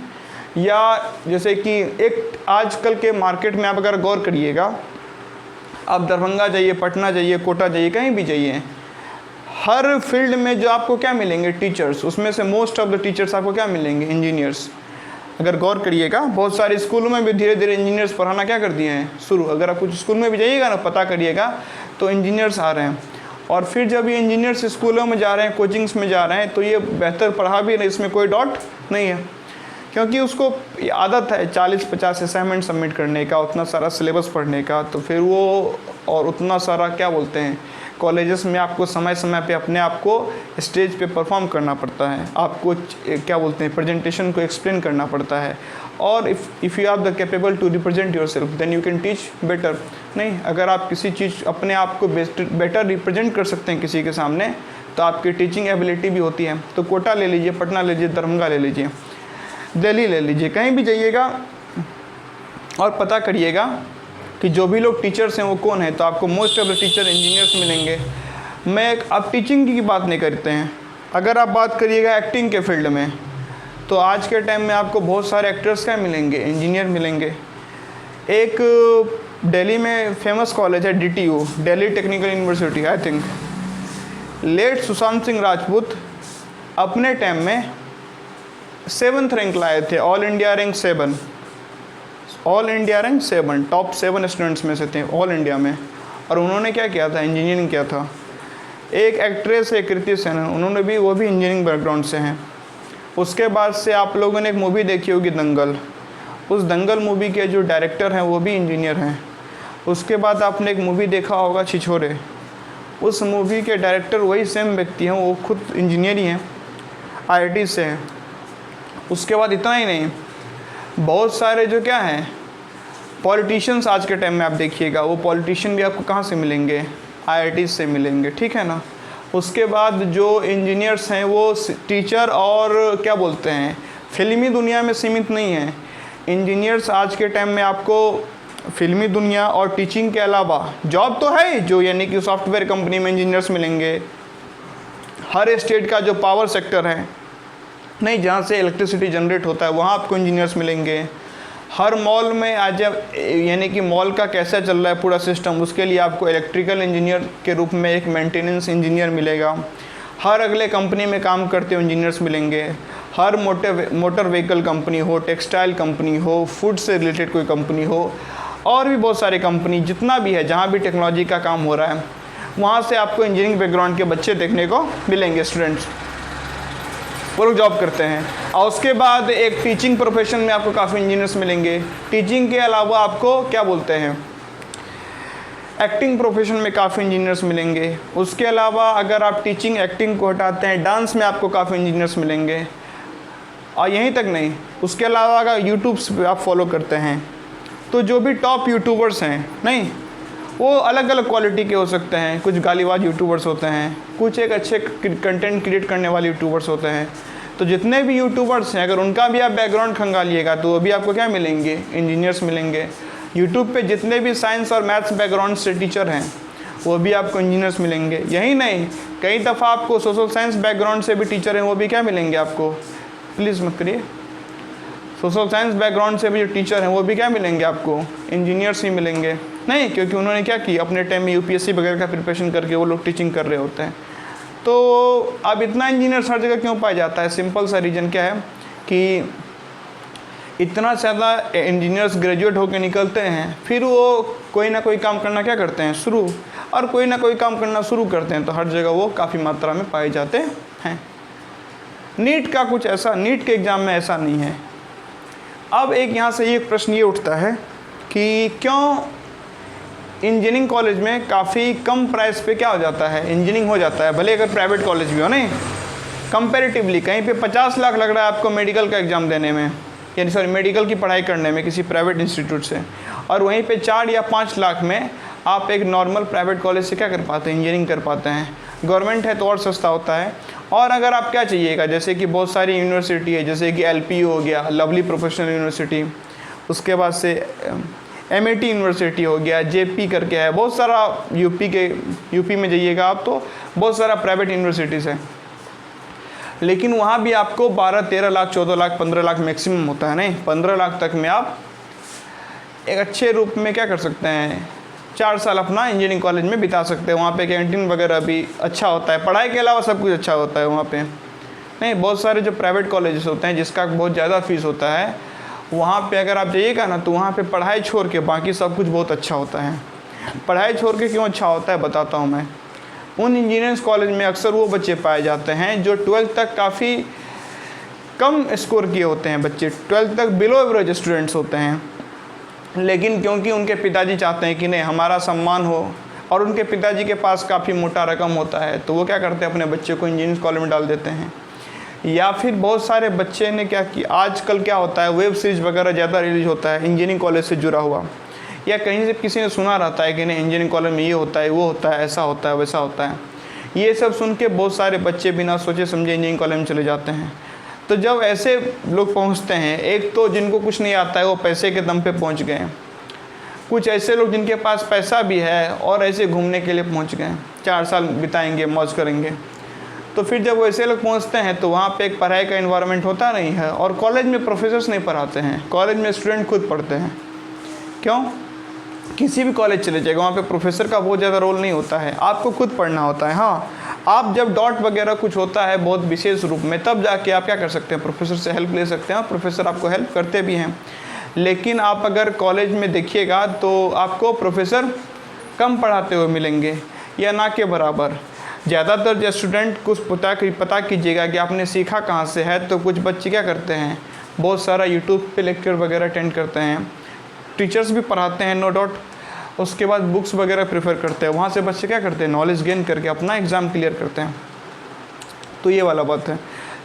या जैसे कि एक आजकल के मार्केट में आप अगर गौर करिएगा, आप दरभंगा जाइए, पटना जाइए, कोटा जाइए, कहीं भी जाइए, हर फील्ड में जो आपको क्या मिलेंगे, टीचर्स, उसमें से मोस्ट ऑफ द टीचर्स आपको क्या मिलेंगे, इंजीनियर्स। अगर गौर करिएगा, बहुत सारे स्कूलों में भी धीरे धीरे इंजीनियर्स पढ़ाना क्या कर दिए हैं, शुरू। अगर आप कुछ स्कूल में भी जाइएगा ना, पता करिएगा, तो इंजीनियर्स आ रहे हैं। और फिर जब ये इंजीनियर्स स्कूलों में जा रहे हैं, कोचिंग्स में जा रहे हैं, तो ये बेहतर पढ़ा भी नहीं, इसमें कोई डाउट नहीं है, क्योंकि उसको आदत है 40-50 असाइनमेंट सबमिट करने का, उतना सारा सिलेबस पढ़ने का। तो फिर वो और उतना सारा क्या बोलते हैं, कॉलेजेस में आपको समय समय पे अपने आप को स्टेज पे परफॉर्म करना पड़ता है, आपको क्या बोलते हैं, प्रेजेंटेशन को एक्सप्लेन करना पड़ता है। और if you are the capable to represent yourself, then you can teach better. नहीं, अगर आप किसी चीज़ अपने आप को बेटर रिप्रेजेंट कर सकते हैं किसी के सामने, तो आपकी टीचिंग एबिलिटी भी होती है। तो कोटा ले लीजिए, पटना ले लीजिए, दरभंगा ले लीजिए, दिल्ली ले लीजिए, कहीं भी जाइएगा और पता करिएगा कि जो भी लोग टीचर्स हैं वो कौन है, तो आपको most of the teacher engineers मिलेंगे। मैं अब टीचिंग की बात नहीं करते हैं, अगर आप बात करिएगा एक्टिंग के फील्ड में, तो आज के टाइम में आपको बहुत सारे एक्टर्स क्या मिलेंगे, इंजीनियर मिलेंगे। एक दिल्ली में फेमस कॉलेज है DTU, Delhi technical university, I think late Sushant Singh Rajput अपने टाइम में 7th रैंक लाए थे, all India rank 7, all India rank 7, top 7 students में से थे ऑल इंडिया में। और उन्होंने क्या किया था, इंजीनियरिंग किया था। एक एक्ट्रेस है कृति सेनन, उन्होंने भी, वो भी इंजीनियरिंग बैकग्राउंड से हैं। उसके बाद से आप लोगों ने एक मूवी देखी होगी दंगल, उस दंगल मूवी के जो डायरेक्टर हैं वो भी इंजीनियर हैं। उसके बाद आपने एक मूवी देखा होगा छिछोरे, उस मूवी के डायरेक्टर वही सेम व्यक्ति हैं, वो खुद इंजीनियर ही हैं, IIT से हैं। उसके बाद इतना ही नहीं, बहुत सारे जो क्या हैं पॉलिटिशियंस आज के टाइम में आप देखिएगा, वो पॉलिटिशियन भी आपको कहाँ से मिलेंगे, IIT से मिलेंगे, ठीक है ना। उसके बाद जो इंजीनियर्स हैं वो टीचर और क्या बोलते हैं, फिल्मी दुनिया में सीमित नहीं है। इंजीनियर्स आज के टाइम में आपको फिल्मी दुनिया और टीचिंग के अलावा जॉब तो है जो, यानी कि सॉफ्टवेयर कंपनी में इंजीनियर्स मिलेंगे। हर स्टेट का जो पावर सेक्टर है, नहीं, जहाँ से इलेक्ट्रिसिटी जनरेट होता है, वहाँ आपको इंजीनियर्स मिलेंगे। हर मॉल में आज यानी कि मॉल का कैसा चल रहा है पूरा सिस्टम, उसके लिए आपको इलेक्ट्रिकल इंजीनियर के रूप में एक मेंटेनेंस इंजीनियर मिलेगा। हर अगले कंपनी में काम करते हुए इंजीनियर्स मिलेंगे। हर मोटर व्हीकल कंपनी हो, टेक्सटाइल कंपनी हो, फूड से रिलेटेड कोई कंपनी हो, और भी बहुत सारी कंपनी जितना भी है, जहाँ भी टेक्नोलॉजी का काम हो रहा है, वहाँ से आपको इंजीनियरिंग बैकग्राउंड के बच्चे देखने को मिलेंगे, स्टूडेंट्स, वो लोग जॉब करते हैं। और उसके बाद एक टीचिंग प्रोफेशन में आपको काफ़ी इंजीनियर्स मिलेंगे। टीचिंग के अलावा आपको क्या बोलते हैं, एक्टिंग प्रोफेशन में काफ़ी इंजीनियर्स मिलेंगे। उसके अलावा अगर आप टीचिंग एक्टिंग को हटाते हैं, डांस में आपको काफ़ी इंजीनियर्स मिलेंगे। और यहीं तक नहीं, उसके अलावा अगर यूट्यूब पे आप फॉलो करते हैं, तो जो भी टॉप यूट्यूबर्स हैं, नहीं, वो अलग अलग क्वालिटी के हो सकते हैं। कुछ गालीबाज यूट्यूबर्स होते हैं, कुछ एक अच्छे कंटेंट क्रिएट करने वाले यूट्यूबर्स होते हैं, तो जितने भी यूट्यूबर्स हैं अगर उनका भी आप बैकग्राउंड खंगालिएगा तो वो भी आपको क्या मिलेंगे, इंजीनियर्स मिलेंगे। यूट्यूब पे जितने भी साइंस और मैथ्स बैकग्राउंड से टीचर हैं वो भी आपको इंजीनियर्स मिलेंगे। यही नहीं, कई दफ़ा आपको सोशल साइंस बैकग्राउंड से भी टीचर हैं वो भी क्या मिलेंगे आपको, प्लीज़ मत करिए, सोशल साइंस बैकग्राउंड से भी जो टीचर हैं वो भी क्या मिलेंगे आपको, इंजीनियर्स ही मिलेंगे। नहीं, क्योंकि उन्होंने क्या किया, अपने टाइम में यूपीएससी वगैरह का प्रिपरेशन करके वो लोग टीचिंग कर रहे होते हैं। तो अब इतना इंजीनियर हर जगह क्यों पाया जाता है? सिंपल सा रीज़न क्या है कि इतना ज़्यादा इंजीनियर्स ग्रेजुएट होकर निकलते हैं, फिर वो कोई ना कोई काम करना क्या करते हैं शुरू, और कोई ना कोई काम करना शुरू करते हैं तो हर जगह वो काफ़ी मात्रा में पाए जाते हैं। नीट का कुछ ऐसा, नीट के एग्ज़ाम में ऐसा नहीं है। अब एक यहाँ से ये प्रश्न ये उठता है कि क्यों इंजीनियरिंग कॉलेज में काफ़ी कम प्राइस पे क्या हो जाता है, इंजीनियरिंग हो जाता है, भले अगर प्राइवेट कॉलेज भी हो नहीं, कंपैरेटिवली कहीं पे 50 लाख लग रहा है आपको मेडिकल का एग्ज़ाम देने में, यानी सॉरी मेडिकल की पढ़ाई करने में किसी प्राइवेट इंस्टीट्यूट से, और वहीं पे 4 या 5 लाख में आप एक नॉर्मल प्राइवेट कॉलेज से क्या कर पाते हैं, इंजीनियरिंग कर पाते हैं। गवर्नमेंट है तो और सस्ता होता है। और अगर आप क्या चाहिएगा, जैसे कि बहुत सारी यूनिवर्सिटी है, जैसे कि LPU हो गया, लवली प्रोफेशनल यूनिवर्सिटी, उसके बाद से MIT यूनिवर्सिटी हो गया, JP करके है, बहुत सारा यूपी में जाइएगा आप तो बहुत सारा प्राइवेट यूनिवर्सिटीज़ है, लेकिन वहाँ भी आपको 12-13 लाख 14 लाख 15 लाख मैक्सिमम होता है। नहीं, 15 लाख तक में आप एक अच्छे रूप में क्या कर सकते हैं, 4 साल अपना इंजीनियरिंग कॉलेज में बिता सकते हैं। वहाँ पे कैंटीन वगैरह भी अच्छा होता है, पढ़ाई के अलावा सब कुछ अच्छा होता है वहाँ पे। नहीं, बहुत सारे जो प्राइवेट कॉलेजेस होते हैं जिसका बहुत ज़्यादा फीस होता है, वहाँ पे अगर आप जाइएगा ना तो वहाँ पे पढ़ाई छोड़ के बाकी सब कुछ बहुत अच्छा होता है। पढ़ाई छोड़ के क्यों अच्छा होता है बताता हूँ मैं। उन इंजीनियरिंग कॉलेज में अक्सर वो बच्चे पाए जाते हैं जो 12th तक काफ़ी कम स्कोर किए होते हैं, बच्चे 12th तक बिलो एवरेज स्टूडेंट्स होते हैं, लेकिन क्योंकि उनके पिताजी चाहते हैं कि नहीं हमारा सम्मान हो, और उनके पिताजी के पास काफ़ी मोटा रकम होता है, तो वो क्या करते हैं, अपने बच्चे को इंजीनियरिंग कॉलेज में डाल देते हैं। या फिर बहुत सारे बच्चे ने क्या किया, आजकल क्या होता है, वेब सीरीज़ वगैरह ज़्यादा रिलीज होता है इंजीनियरिंग कॉलेज से जुड़ा हुआ, या कहीं से किसी ने सुना रहता है कि नहीं इंजीनियरिंग कॉलेज में ये होता है, वो होता है, ऐसा होता है, वैसा होता है। ये सब सुन के बहुत सारे बच्चे बिना सोचे समझे इंजीनियरिंग कॉलेज में चले जाते हैं। तो जब ऐसे लोग पहुंचते हैं, एक तो जिनको कुछ नहीं आता है वो पैसे के दम पे पहुंच गए, कुछ ऐसे लोग जिनके पास पैसा भी है और ऐसे घूमने के लिए पहुंच गए, 4 साल बिताएंगे, मौज करेंगे। तो फिर जब वैसे लोग पहुंचते हैं तो वहाँ पे एक पढ़ाई का इन्वायरमेंट होता नहीं है, और कॉलेज में प्रोफेसर्स नहीं पढ़ाते हैं, कॉलेज में स्टूडेंट खुद पढ़ते हैं। क्यों? किसी भी कॉलेज चले जाएगा वहाँ पे प्रोफेसर का बहुत ज़्यादा रोल नहीं होता है, आपको खुद पढ़ना होता है। हाँ, आप जब डॉट वगैरह कुछ होता है बहुत विशेष रूप में, तब जाके आप क्या कर सकते हैं, प्रोफेसर से हेल्प ले सकते हैं, प्रोफेसर आपको हेल्प करते भी हैं। लेकिन आप अगर कॉलेज में देखिएगा तो आपको प्रोफेसर कम पढ़ाते हुए मिलेंगे या ना के बराबर। ज़्यादातर जो स्टूडेंट कुछ पता कीजिएगा कि आपने सीखा कहाँ से है, तो कुछ बच्चे क्या करते हैं, बहुत सारा यूट्यूब पे लेक्चर वगैरह अटेंड करते हैं, टीचर्स भी पढ़ाते हैं नो डाउट, उसके बाद बुक्स वगैरह प्रेफर करते हैं, वहाँ से बच्चे क्या करते हैं, नॉलेज गेन करके अपना एग्ज़ाम क्लियर करते हैं। तो ये वाला बात है।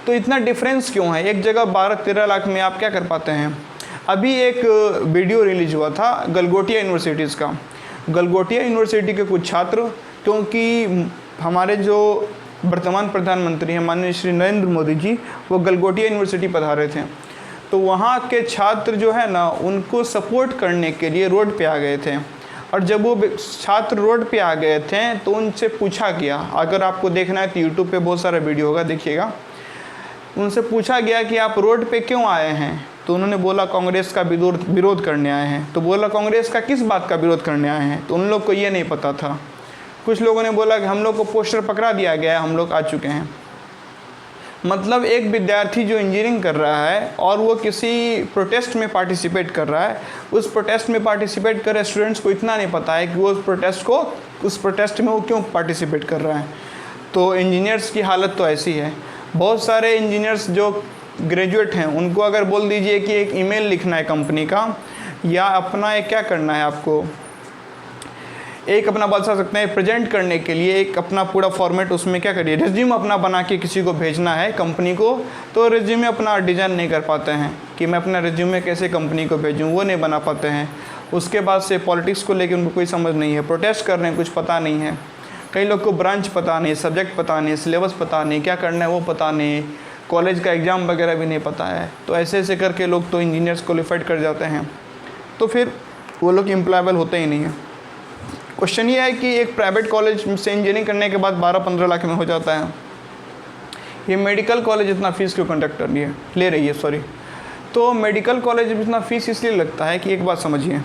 तो इतना डिफरेंस क्यों है, एक जगह 12-13 लाख में आप क्या कर पाते हैं। अभी एक वीडियो रिलीज हुआ था गलगोटिया यूनिवर्सिटीज़ का। गलगोटिया यूनिवर्सिटी के कुछ छात्र, क्योंकि हमारे जो वर्तमान प्रधानमंत्री हैं माननीय श्री नरेंद्र मोदी जी, वो गलगोटिया यूनिवर्सिटी पधारे थे, तो वहाँ के छात्र जो है ना उनको सपोर्ट करने के लिए रोड पे आ गए थे। और जब वो छात्र रोड पे आ गए थे तो उनसे पूछा गया, अगर आपको देखना है तो यूट्यूब पे बहुत सारा वीडियो होगा, देखिएगा। उनसे पूछा गया कि आप रोड पे क्यों आए हैं, तो उन्होंने बोला कांग्रेस का विरोध करने आए हैं। तो बोला कांग्रेस का किस बात का विरोध करने आए हैं, तो उन लोग को ये नहीं पता था। कुछ लोगों ने बोला कि हम लोग को पोस्टर पकड़ा दिया गया है, हम लोग आ चुके हैं। मतलब एक विद्यार्थी जो इंजीनियरिंग कर रहा है और वो किसी प्रोटेस्ट में पार्टिसिपेट कर रहा है, उस प्रोटेस्ट में पार्टिसिपेट कर रहे स्टूडेंट्स को इतना नहीं पता है कि वो उस प्रोटेस्ट में वो क्यों पार्टिसिपेट कर रहा है। तो इंजीनियर्स की हालत तो ऐसी है। बहुत सारे इंजीनियर्स जो ग्रेजुएट हैं उनको अगर बोल दीजिए कि एक ईमेल लिखना है कंपनी का, या अपना एक क्या करना है, आपको एक अपना बता सकते हैं प्रेजेंट करने के लिए एक अपना पूरा फॉर्मेट, उसमें क्या करिए, रिज्यूम अपना बना के किसी को भेजना है कंपनी को, तो रिज्यूमे अपना डिज़ाइन नहीं कर पाते हैं कि मैं अपना रिज्यूमे कैसे कंपनी को भेजूँ, वो नहीं बना पाते हैं। उसके बाद से पॉलिटिक्स को लेकर उनको कोई समझ नहीं है, प्रोटेस्ट कर रहे हैं, कुछ पता नहीं है। कई लोग को ब्रांच पता नहीं, सब्जेक्ट पता नहीं, सिलेबस पता नहीं, क्या करना है वो पता नहीं, कॉलेज का एग्ज़ाम वगैरह भी नहीं पता है, तो ऐसे ऐसे करके लोग तो इंजीनियर्स क्वालिफाइड कर जाते हैं, तो फिर वो लोग एम्प्लॉयबल होते ही नहीं हैं। क्वेश्चन ये है कि एक प्राइवेट कॉलेज से इंजीनियरिंग करने के बाद 12-15 लाख में हो जाता है, ये मेडिकल कॉलेज इतना फ़ीस क्यों कंडक्ट कर ले रही है सॉरी। तो मेडिकल कॉलेज में इतना फ़ीस इसलिए लगता है कि एक बात समझिए,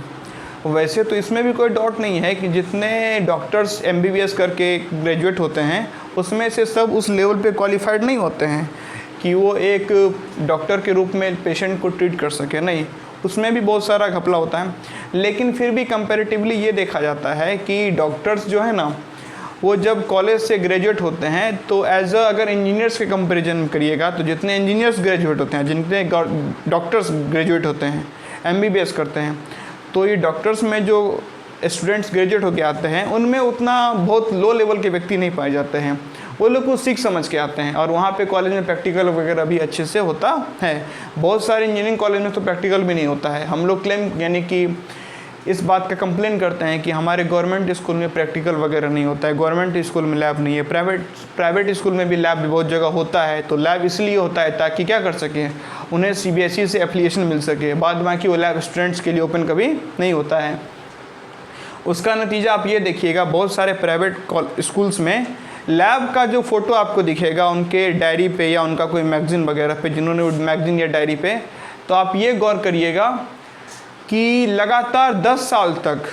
वैसे तो इसमें भी कोई डाउट नहीं है कि जितने डॉक्टर्स MBBS करके ग्रेजुएट होते हैं उसमें से सब उस लेवल पे क्वालिफाइड नहीं होते हैं कि वो एक डॉक्टर के रूप में पेशेंट को ट्रीट कर सके, नहीं, उसमें भी बहुत सारा घपला होता है। लेकिन फिर भी कंपैरेटिवली ये देखा जाता है कि डॉक्टर्स जो है ना, वो जब कॉलेज से ग्रेजुएट होते हैं तो एज अगर इंजीनियर्स के कंपैरिजन करिएगा तो जितने इंजीनियर्स ग्रेजुएट होते हैं, जितने डॉक्टर्स ग्रेजुएट होते हैं, MBBS करते हैं, तो ये डॉक्टर्स में जो स्टूडेंट्स ग्रेजुएट होके आते हैं उनमें उतना बहुत लो लेवल के व्यक्ति नहीं पाए जाते हैं, वो लोग को सीख समझ के आते हैं। और वहाँ पे कॉलेज में प्रैक्टिकल वगैरह भी अच्छे से होता है। बहुत सारे इंजीनियरिंग कॉलेज में तो प्रैक्टिकल भी नहीं होता है। हम लोग क्लेम यानी कि इस बात का कंप्लेन करते हैं कि हमारे गवर्नमेंट स्कूल में प्रैक्टिकल वगैरह नहीं होता है, गवर्नमेंट स्कूल में लैब नहीं है। प्राइवेट स्कूल में भी लैब भी बहुत जगह होता है, तो लैब इसलिए होता है ताकि क्या कर सकें, उन्हें CBSE से एफिलिएशन मिल सके, बाद बाकी वो लैब स्टूडेंट्स के लिए ओपन कभी नहीं होता है। उसका नतीजा आप ये देखिएगा, बहुत सारे प्राइवेट स्कूल्स में लैब का जो फ़ोटो आपको दिखेगा उनके डायरी पे या उनका कोई मैगज़ीन वगैरह पे, जिन्होंने मैगज़ीन या डायरी पे, तो आप ये गौर करिएगा कि लगातार 10 साल तक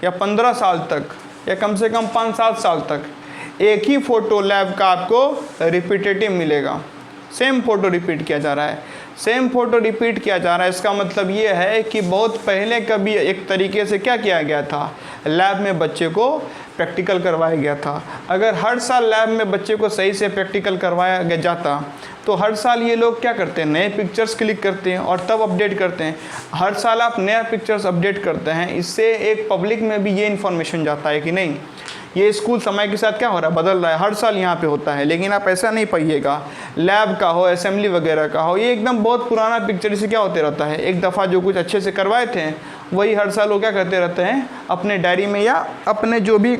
या 15 साल तक या कम से कम 5-7 साल तक एक ही फ़ोटो लैब का आपको रिपीटेटिव मिलेगा। सेम फ़ोटो रिपीट किया जा रहा है, सेम फ़ोटो रिपीट किया जा रहा है। इसका मतलब ये है कि बहुत पहले कभी एक तरीके से क्या किया गया था, लैब में बच्चे को प्रैक्टिकल करवाया गया था। अगर हर साल लैब में बच्चे को सही से प्रैक्टिकल करवाया गया जाता तो हर साल ये लोग क्या करते हैं, नए पिक्चर्स क्लिक करते हैं और तब अपडेट करते हैं। हर साल आप नया पिक्चर्स अपडेट करते हैं, इससे एक पब्लिक में भी ये इन्फॉर्मेशन जाता है कि नहीं, ये स्कूल समय के साथ क्या हो रहा है, बदल रहा है, हर साल यहाँ पे होता है। लेकिन आप ऐसा नहीं पाइएगा, लैब का हो, असेंबली वगैरह का हो, ये एकदम बहुत पुराना पिक्चर, इसे क्या होते रहता है, एक दफ़ा जो कुछ अच्छे से करवाए थे वही हर साल वो क्या करते रहते हैं, अपने डायरी में या अपने जो भी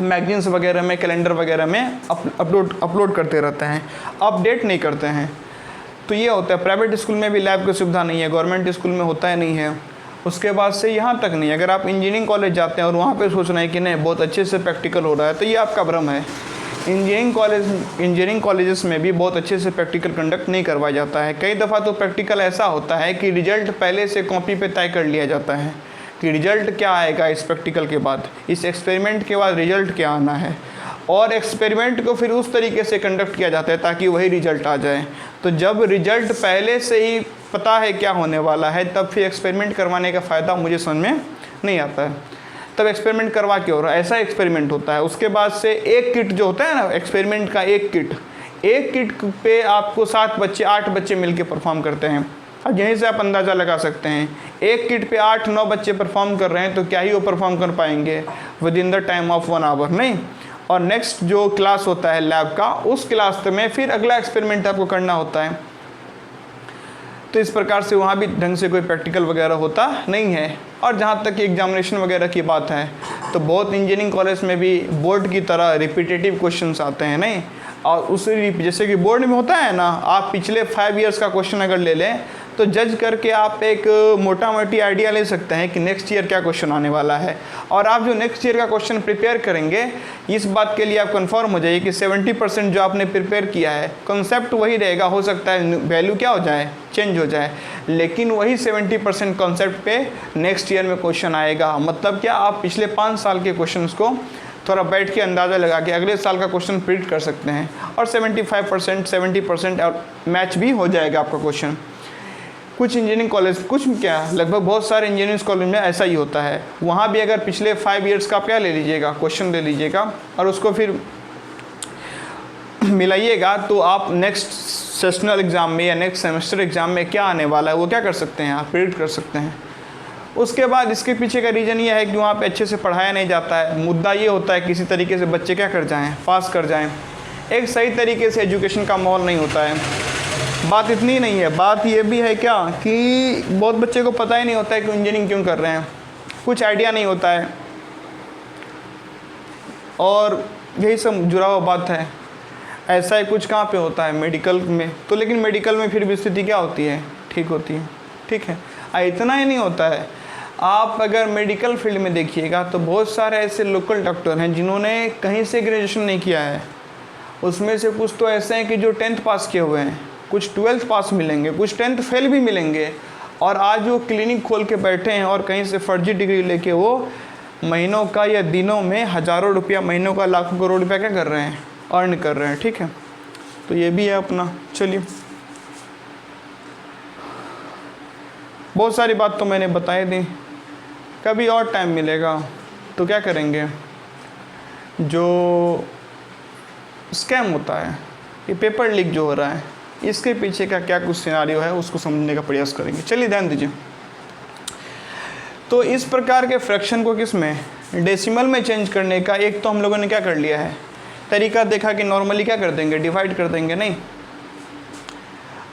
मैगजीन्स वगैरह में, कैलेंडर वगैरह में अपलोड करते रहते हैं, अपडेट नहीं करते हैं। तो ये होता है। प्राइवेट स्कूल में भी लैब की सुविधा नहीं है, गवर्नमेंट स्कूल में होता है नहीं है। उसके बाद से यहाँ तक नहीं, अगर आप इंजीनियरिंग कॉलेज जाते हैं और वहाँ पे सोच रहे हैं कि नहीं बहुत अच्छे से प्रैक्टिकल हो रहा है, तो ये आपका भ्रम है। इंजीनियरिंग कॉलेजेस में भी बहुत अच्छे से प्रैक्टिकल कंडक्ट नहीं करवाया जाता है। कई दफ़ा तो प्रैक्टिकल ऐसा होता है कि रिजल्ट पहले से कॉपी पे तय कर लिया जाता है कि रिजल्ट क्या आएगा इस प्रैक्टिकल के बाद, इस एक्सपेरिमेंट के बाद रिजल्ट क्या आना है, और एक्सपेरिमेंट को फिर उस तरीके से कंडक्ट किया जाता है ताकि वही रिजल्ट आ जाए। तो जब रिजल्ट पहले से ही पता है क्या होने वाला है, तब फिर एक्सपेरिमेंट करवाने का फ़ायदा मुझे समझ में नहीं आता है। तब एक्सपेरिमेंट करवा के हो रहा है, ऐसा एक्सपेरिमेंट होता है। उसके बाद से एक किट जो होता है ना, एक्सपेरिमेंट का एक किट पे आपको 7 बच्चे 8 बच्चे मिलके परफॉर्म करते हैं। अब यहीं से आप अंदाज़ा लगा सकते हैं, एक किट पे 8-9 बच्चे परफॉर्म कर रहे हैं तो क्या ही वो परफॉर्म कर पाएंगे within the time of 1 hour, नहीं। और नेक्स्ट जो क्लास होता है लैब का, उस क्लास में फिर अगला एक्सपेरिमेंट आपको करना होता है। तो इस प्रकार से वहाँ भी ढंग से कोई प्रैक्टिकल वगैरह होता नहीं है। और जहाँ तक एग्जामिनेशन वगैरह की बात है, तो बहुत इंजीनियरिंग कॉलेज में भी बोर्ड की तरह रिपीटेटिव क्वेश्चंस आते हैं, नहीं। और उसी जैसे कि बोर्ड में होता है ना, आप पिछले 5 ईयर्स का क्वेश्चन अगर ले लें तो जज करके आप एक मोटा मोटी आइडिया ले सकते हैं कि नेक्स्ट ईयर क्या क्वेश्चन आने वाला है। और आप जो नेक्स्ट ईयर का क्वेश्चन प्रिपेयर करेंगे, इस बात के लिए आप कंफर्म हो जाइए कि 70% जो आपने प्रिपेयर किया है कॉन्सेप्ट वही रहेगा। हो सकता है वैल्यू क्या हो जाए, चेंज हो जाए, लेकिन वही 70% कॉन्सेप्ट पे नेक्स्ट ईयर में क्वेश्चन आएगा। मतलब क्या, आप पिछले 5 साल के क्वेश्चन को थोड़ा बैठ के अंदाज़ा लगा के अगले साल का क्वेश्चन प्रिडिक्ट कर सकते हैं और 75% 70% और मैच भी हो जाएगा आपका क्वेश्चन। कुछ इंजीनियरिंग कॉलेज, कुछ क्या लगभग बहुत सारे इंजीनियरिंग कॉलेज में ऐसा ही होता है। वहाँ भी अगर पिछले 5 ईयर्स का आप क्या ले लीजिएगा, क्वेश्चन ले लीजिएगा और उसको फिर मिलाइएगा, तो आप नेक्स्ट सेशनल एग्ज़ाम में या नेक्स्ट सेमेस्टर एग्ज़ाम में क्या आने वाला है वो क्या कर सकते हैं, आप प्रिडिक्ट कर सकते हैं। उसके बाद इसके पीछे का रीज़न ये है कि वहाँ पे अच्छे से पढ़ाया नहीं जाता है। मुद्दा ये होता है किसी तरीके से बच्चे क्या कर जाएं, पास कर जाएं। एक सही तरीके से एजुकेशन का माहौल नहीं होता है। बात इतनी नहीं है, बात ये भी है क्या कि बहुत बच्चे को पता ही नहीं होता है कि इंजीनियरिंग क्यों कर रहे हैं, कुछ आइडिया नहीं होता है। और यही सब जुड़ा हुआ बात है। ऐसा ही कुछ कहाँ पे होता है, मेडिकल में। तो लेकिन मेडिकल में फिर भी स्थिति क्या होती है, ठीक होती है, ठीक है। इतना ही नहीं होता है, आप अगर मेडिकल फील्ड में देखिएगा तो बहुत सारे ऐसे लोकल डॉक्टर हैं जिन्होंने कहीं से ग्रेजुएशन नहीं किया है। उसमें से कुछ तो ऐसे हैं कि जो 10th पास किए हुए हैं, कुछ 12th पास मिलेंगे, कुछ 10th फेल भी मिलेंगे, और आज वो क्लिनिक खोल के बैठे हैं और कहीं से फर्जी डिग्री लेके वो महीनों का या दिनों में हज़ारों रुपया, महीनों का लाखों करोड़ रुपया क्या कर रहे हैं, अर्न कर रहे हैं, ठीक है। तो ये भी है अपना। चलिए, बहुत सारी बात तो मैंने बताई दी, कभी और टाइम मिलेगा तो क्या करेंगे, जो स्कैम होता है, ये पेपर लीक जो हो रहा है, इसके पीछे का क्या कुछ सिनारियो है उसको समझने का प्रयास करेंगे। चलिए ध्यान दीजिए। तो इस प्रकार के फ्रैक्शन को किस में, डेसिमल में चेंज करने का एक तो हम लोगों ने क्या कर लिया है, तरीका देखा कि नॉर्मली क्या कर देंगे, डिवाइड कर देंगे। नहीं,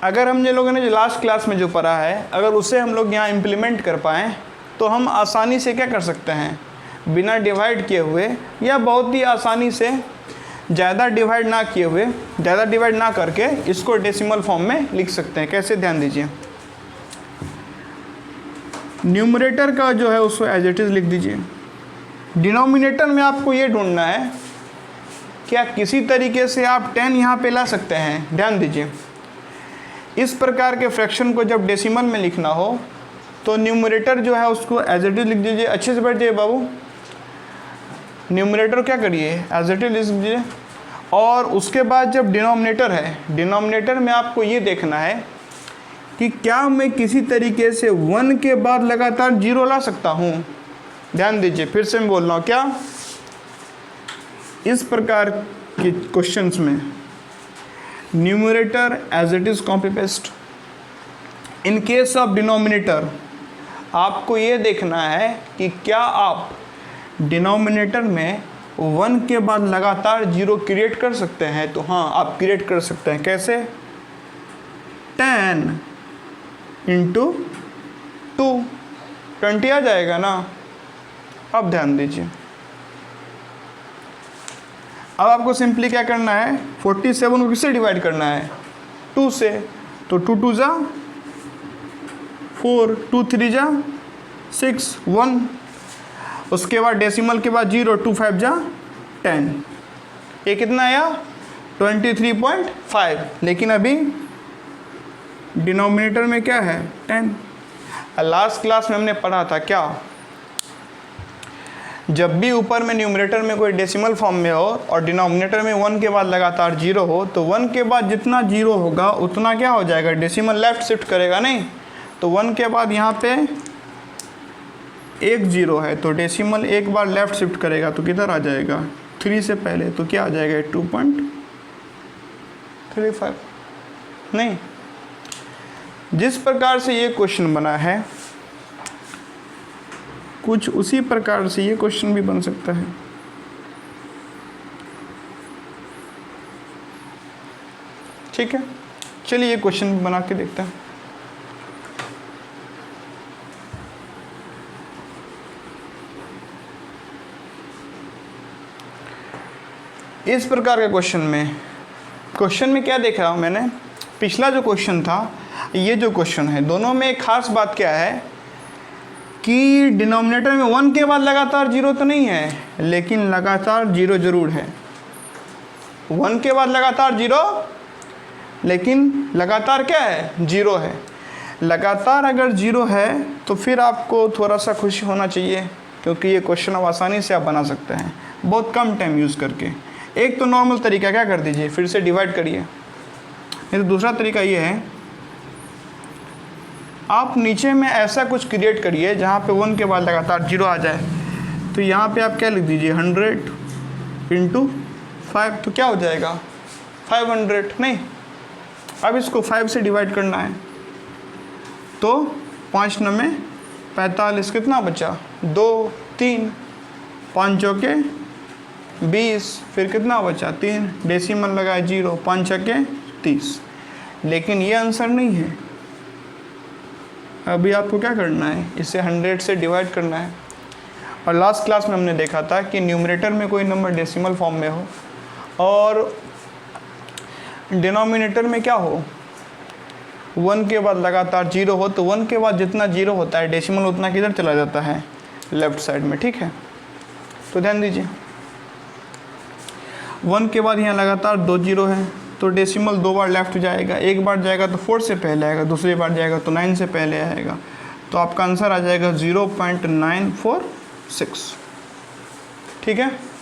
अगर हम लोगों ने जो लास्ट क्लास में जो पढ़ा है, अगर उसे हम लोग यहाँ इम्प्लीमेंट कर पाएँ तो हम आसानी से क्या कर सकते हैं, बिना डिवाइड किए हुए या बहुत ही आसानी से ज़्यादा डिवाइड ना किए हुए, ज़्यादा डिवाइड ना करके इसको डेसिमल फॉर्म में लिख सकते हैं। कैसे, ध्यान दीजिए। न्यूमरेटर का जो है उसको एज इट इज़ लिख दीजिए। डिनोमिनेटर में आपको ये ढूंढना है क्या किसी तरीके से आप 10 यहाँ पे ला सकते हैं। ध्यान दीजिए, इस प्रकार के फ्रैक्शन को जब डेसिमल में लिखना हो तो न्यूमरेटर जो है उसको एज इट इज़ लिख दीजिए। अच्छे से बैठ जाइए बाबू, न्यूमरेटर क्या करिए, एज इट इज़ लिख दीजिए। और उसके बाद जब डिनोमिनेटर है, डिनोमिनेटर में आपको ये देखना है कि क्या मैं किसी तरीके से 1 के बाद लगातार 0 ला सकता हूँ। ध्यान दीजिए, फिर से मैं बोल रहा हूँ, क्या इस प्रकार के क्वेश्चंस में numerator as it is copy paste. In case of denominator आपको ये देखना है कि क्या आप डिनोमिनेटर में 1 के बाद लगातार 0 क्रिएट कर सकते हैं। तो हाँ, आप क्रिएट कर सकते हैं। कैसे, 10 × 2, 20 आ जाएगा ना। अब ध्यान दीजिए, अब आपको सिंपली क्या करना है, 47 को किससे डिवाइड करना है, 2 से। तो 2 2 जा 4, 2 3 जा 6, 1। उसके बाद डेसिमल के बाद 0, 2 5 जा 10। ये कितना आया, 23.5। लेकिन अभी डिनोमिनेटर में क्या है, 10। लास्ट क्लास में हमने पढ़ा था क्या, जब भी ऊपर में न्यूमरेटर में कोई डेसिमल फॉर्म में हो और डिनोमिनेटर में 1 के बाद लगातार 0 हो, तो 1 के बाद जितना 0 होगा उतना क्या हो जाएगा, डेसिमल लेफ्ट शिफ्ट करेगा। नहीं, तो 1 के बाद यहाँ पे एक 0 है तो डेसिमल एक बार लेफ्ट शिफ्ट करेगा तो किधर आ जाएगा, 3 से पहले, तो क्या आ जाएगा, 2.35। नहीं, जिस प्रकार से ये क्वेश्चन बना है कुछ उसी प्रकार से ये क्वेश्चन भी बन सकता है। ठीक है, चलिए ये क्वेश्चन बना के देखते हैं। इस प्रकार के क्वेश्चन में क्या देखा मैंने, पिछला जो क्वेश्चन था, ये जो क्वेश्चन है, दोनों में एक खास बात क्या है कि डिनोमिनेटर में 1 के बाद लगातार 0 तो नहीं है, लेकिन लगातार 0 जरूर है। 1 के बाद लगातार 0, लेकिन लगातार क्या है, 0 है। लगातार अगर 0 है तो फिर आपको थोड़ा सा खुशी होना चाहिए, क्योंकि ये क्वेश्चन अब आसानी से आप बना सकते हैं बहुत कम टाइम यूज़ करके। एक तो नॉर्मल तरीका क्या कर दीजिए, फिर से डिवाइड करिए। नहीं तो दूसरा तरीका ये है, आप नीचे में ऐसा कुछ क्रिएट करिए जहाँ पे 1 के बाद लगातार 0 आ जाए। तो यहाँ पे आप क्या लिख दीजिए, 100 × 5, तो क्या हो जाएगा, 500। नहीं, अब इसको 5 से डिवाइड करना है, तो 5 9 45, कितना बचा, 2 3, 5 चौके 20, फिर कितना बचा, 3, डेसिमल लगाए 0, 5 छक्के 30। लेकिन ये आंसर नहीं है, अभी आपको क्या करना है, इसे 100 से डिवाइड करना है। और लास्ट क्लास में हमने देखा था कि न्यूमरेटर में कोई नंबर डेसिमल फॉर्म में हो और डिनोमिनेटर में क्या हो, 1 के बाद लगातार 0 हो, तो 1 के बाद जितना 0 होता है डेसिमल उतना किधर चला जाता है, लेफ्ट साइड में। ठीक है, तो ध्यान दीजिए 1 के बाद यहाँ लगातार 2 0 है, तो डेसिमल 2 बार लेफ्ट जाएगा, एक बार जाएगा तो 4 से पहले आएगा, दूसरी बार जाएगा तो 9 से पहले आएगा, तो आपका आंसर आ जाएगा 0.946। ठीक है।